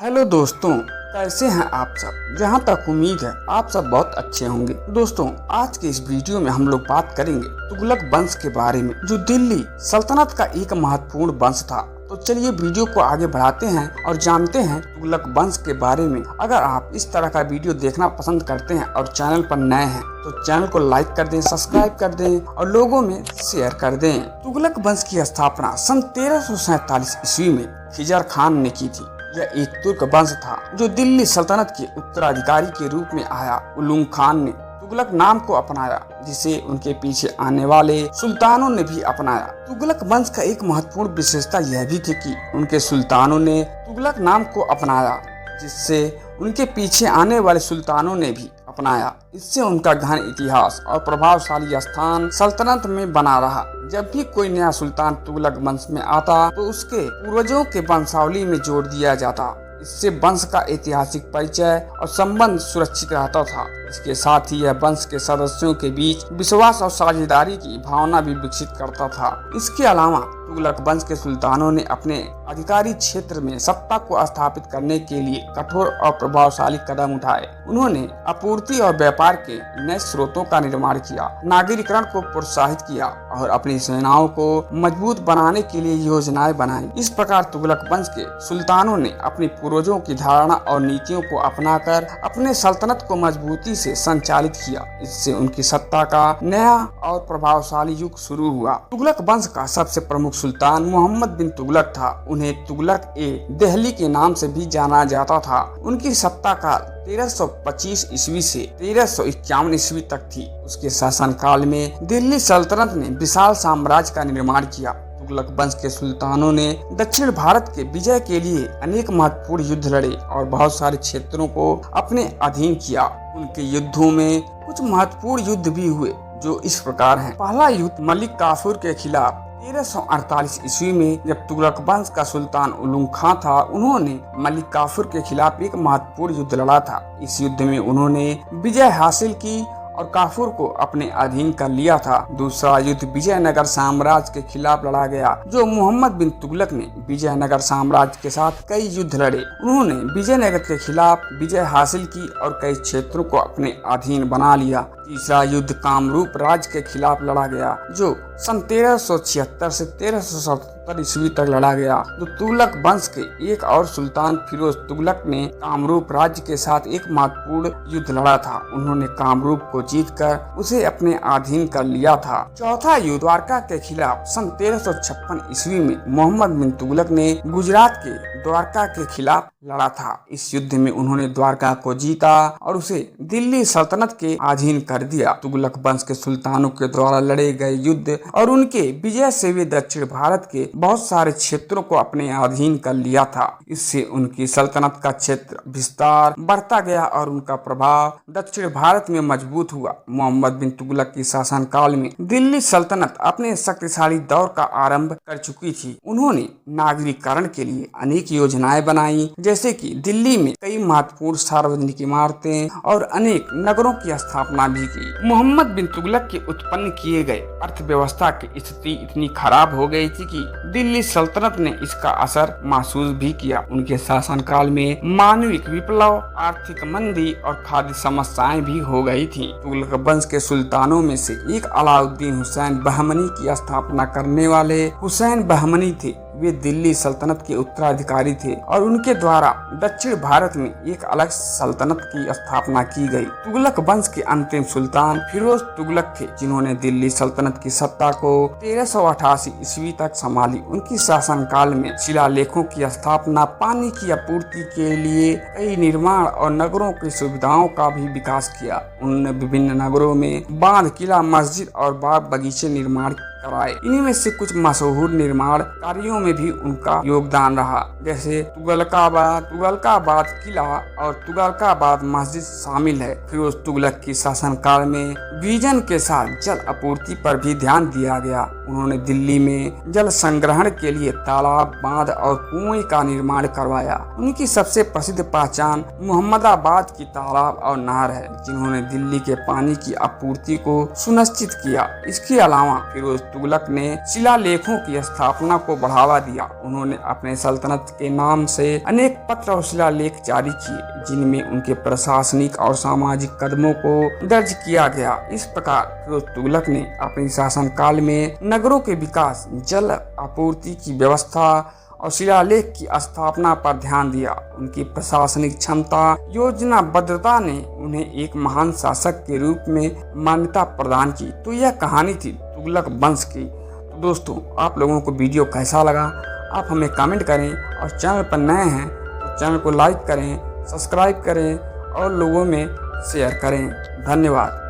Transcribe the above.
Hello दोस्तों, कैसे हैं आप सब। जहां तक उम्मीद है आप सब बहुत अच्छे होंगे। दोस्तों, आज के इस वीडियो में हम लोग बात करेंगे तुगलक वंश के बारे में, जो दिल्ली सल्तनत का एक महत्वपूर्ण वंश था। तो चलिए वीडियो को आगे बढ़ाते हैं और जानते हैं तुगलक वंश के बारे में। अगर आप इस तरह का वीडियो देखना पसंद करते हैं और चैनल पर नए हैं तो चैनल को लाइक कर दें, सब्सक्राइब कर दें और लोगों में शेयर कर दें। तुगलक वंश की स्थापना सन 1347 ईस्वी में खिजर खान ने की थी। यह एक तुर्क वंश था जो दिल्ली सल्तनत के उत्तराधिकारी के रूप में आया। उलुग खान ने तुगलक नाम को अपनाया, जिसे उनके पीछे आने वाले सुल्तानों ने भी अपनाया। तुगलक वंश का एक महत्वपूर्ण विशेषता यह भी थी कि उनके सुल्तानों ने तुगलक नाम को अपनाया, जिससे उनके पीछे आने वाले सुल्तानों ने भी अपनाया। इससे उनका गहन इतिहास और प्रभावशाली स्थान सल्तनत में बना रहा। जब भी कोई नया सुल्तान तुगलक वंश में आता तो उसके पूर्वजों के वंशावली में जोड़ दिया जाता। इससे वंश का ऐतिहासिक परिचय और संबंध सुरक्षित रहता था। इसके साथ ही यह वंश के सदस्यों के बीच विश्वास और साझेदारी की भावना भी विकसित करता था। इसके अलावा तुगलक वंश के सुल्तानों ने अपने अधिकारी क्षेत्र में सत्ता को स्थापित करने के लिए कठोर और प्रभावशाली कदम उठाए। उन्होंने आपूर्ति और व्यापार के नए स्रोतों का निर्माण किया, नागरिकरण को प्रोत्साहित किया और अपनी सेनाओं को मजबूत बनाने के लिए योजनाएं बनाई। इस प्रकार तुगलक वंश के सुल्तानों ने अपनी पूर्वजों की धारणा और नीतियों को अपनाकर अपने सल्तनत को मजबूती से संचालित किया। इससे उनकी सत्ता का नया और प्रभावशाली युग शुरू हुआ। तुगलक वंश का सबसे प्रमुख सुल्तान मोहम्मद बिन तुगलक था। उन्हें तुगलक ए दिल्ली के नाम से भी जाना जाता था। उनकी सत्ता काल 1325 ईस्वी से 1351 ईस्वी तक थी। उसके शासनकाल में दिल्ली सल्तनत ने विशाल साम्राज्य का निर्माण किया। तुगलक वंश के सुल्तानों ने दक्षिण भारत के विजय के लिए अनेक महत्वपूर्ण युद्ध लड़े और बहुत सारे क्षेत्रों को अपने अधीन किया। उनके युद्धों में कुछ महत्वपूर्ण युद्ध भी हुए, जो इस प्रकार हैं। पहला युद्ध मलिक काफूर के खिलाफ 1348 ईस्वी में, जब तुगलक वंश का सुल्तान उलुग खान था। उन्होंने मलिक काफूर के खिलाफ एक महत्वपूर्ण युद्ध लड़ा था। इस युद्ध में उन्होंने विजय हासिल की और काफूर को अपने अधीन कर लिया था। दूसरा युद्ध विजयनगर साम्राज्य के खिलाफ लड़ा गया, जो मोहम्मद बिन तुगलक ने विजयनगर साम्राज्य के साथ कई युद्ध लड़े। उन्होंने विजयनगर के खिलाफ विजय हासिल की और कई क्षेत्रों को अपने अधीन बना लिया। तीसरा युद्ध कामरूप राज्य के खिलाफ लड़ा गया, जो सन 1376 से 1377 ईस्वी तक लड़ा गया। तो तुगलक वंश के एक और सुल्तान फिरोज तुगलक ने कामरूप राज्य के साथ एक महत्वपूर्ण युद्ध लड़ा था। उन्होंने कामरूप को जीतकर उसे अपने अधीन कर लिया था। चौथा युद्ध द्वारका के खिलाफ सन 1356 ईस्वी में मोहम्मद बिन तुगलक ने गुजरात के द्वारका के खिलाफ लड़ा था। इस युद्ध में उन्होंने द्वारका को जीता और उसे दिल्ली सल्तनत के अधीन कर दिया। तुगलक वंश के सुल्तानों के द्वारा लड़े गए युद्ध और उनके विजय से वे दक्षिण भारत के बहुत सारे क्षेत्रों को अपने अधीन कर लिया था। इससे उनकी सल्तनत का क्षेत्र विस्तार बढ़ता गया और उनका प्रभाव दक्षिण भारत में मजबूत हुआ। मोहम्मद बिन तुगलक की शासनकाल में दिल्ली सल्तनत अपने शक्तिशाली दौर का आरंभ कर चुकी थी। उन्होंने नागरिकरण के लिए अनेक योजनाएं बनाई, जैसे कि दिल्ली में कई महत्वपूर्ण सार्वजनिक इमारतें और अनेक नगरों की स्थापना भी की। मोहम्मद बिन तुगलक के उत्पन्न किए गए अर्थव्यवस्था की स्थिति इतनी खराब हो गई थी कि दिल्ली सल्तनत ने इसका असर महसूस भी किया। उनके शासनकाल में मानविक विप्लव, आर्थिक मंदी और खाद्य समस्याएं भी हो गई थी। तुगलक वंश के सुल्तानों में से एक अलाउद्दीन हुसैन बहमनी की स्थापना करने वाले हुसैन बहमनी थे। वे दिल्ली सल्तनत के उत्तराधिकारी थे और उनके द्वारा दक्षिण भारत में एक अलग सल्तनत की स्थापना की गई। तुगलक वंश के अंतिम सुल्तान फिरोज तुगलक थे, जिन्होंने दिल्ली सल्तनत की सत्ता को 1388 ईस्वी तक संभाली। उनकी शासनकाल में शिलालेखों की स्थापना, पानी की आपूर्ति के लिए कई निर्माण और नगरों की सुविधाओं का भी विकास किया। उन्होंने विभिन्न नगरों में बांध, किला, मस्जिद और बाग बगीचे निर्माण कराए। इन्हीं में से कुछ मशहूर निर्माण कार्यों में भी उनका योगदान रहा, जैसे तुगलकाबाद किला और तुगलकाबाद मस्जिद शामिल है। फिरोज तुगलक की शासनकाल में विजन के साथ जल आपूर्ति पर भी ध्यान दिया गया। उन्होंने दिल्ली में जल संग्रहण के लिए तालाब, बांध और कुएं का निर्माण करवाया। उनकी सबसे प्रसिद्ध पहचान मोहम्मदाबाद की तालाब और नहर है, जिन्होंने दिल्ली के पानी की आपूर्ति को सुनिश्चित किया। इसके अलावा फिरोज तुगलक ने शिलालेखों की स्थापना को बढ़ावा दिया। उन्होंने अपने सल्तनत के नाम से अनेक पत्र और शिलालेख जारी किए, जिनमें उनके प्रशासनिक और सामाजिक कदमों को दर्ज किया गया। इस प्रकार फिरोज तुगलक ने अपने शासनकाल में नगरों के विकास, जल आपूर्ति की व्यवस्था और शिलालेख की स्थापना पर ध्यान दिया। उनकी प्रशासनिक क्षमता, योजनाबद्धता ने उन्हें एक महान शासक के रूप में मान्यता प्रदान की। तो यह कहानी थी तुगलक वंश की। तो दोस्तों, आप लोगों को वीडियो कैसा लगा आप हमें कमेंट करें, और चैनल पर नए हैं तो चैनल को लाइक करें, सब्सक्राइब करें और लोगों में शेयर करें। धन्यवाद।